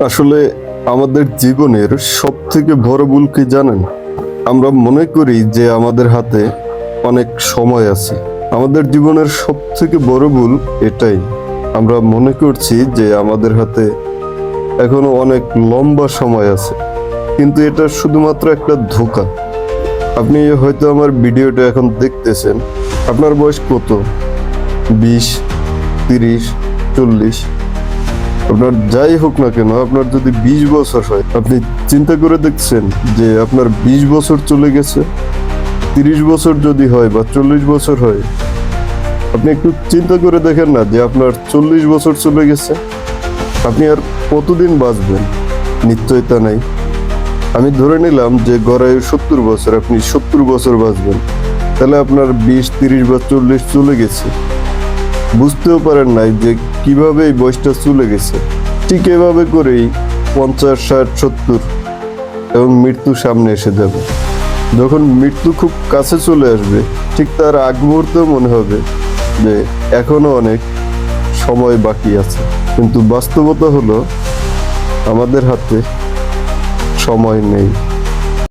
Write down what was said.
আসলে আমাদের জীবনের সব থেকে বড় ভুল কি জানেন? আমরা মনে করি যে আমাদের হাতে অনেক সময় আছে। আমাদের জীবনের সব থেকে বড় ভুল এটাই। আমরা মনে করছি যে আমাদের হাতে এখনো অনেক লম্বা সময় আছে, কিন্তু এটা শুধুমাত্র একটা ধোঁকা। আপনি হয়তো আমার ভিডিওটা এখন দেখতেছেন। আপনার বয়স কত? 20, 30, 40? আপনার যাই হোক না কেন, আপনার যদি 20 বছর হয়, আপনি চিন্তা করে দেখছেন যে আপনার 20 বছর চলে গেছে? 30 বছর যদি হয় বা 40 বছর হয়, আপনি একটু চিন্তা করে দেখেন না যে আপনার 40 বছর চলে গেছে। আপনি আর কতদিন বাঁচবেন? নিশ্চয়তা নাই। আমি ধরে নিলাম যে গড়ায় 70 বছর, আপনি 70 বছর বাঁচবেন। তাহলে আপনার 20, 30 বা 40 চলে গেছে, বুঝতেও পারেন নাই যে কিভাবে এই বয়সটা চলে গেছে। ঠিক এভাবে করেই 50, 60, 70 এবং মৃত্যু সামনে এসে যাবে। যখন মৃত্যু খুব কাছে চলে আসবে, ঠিক তার আগ মুহূর্তেও মনে হবে যে এখনো অনেক সময় বাকি আছে। কিন্তু বাস্তবতা হলো আমাদের হাতে সময় নেই।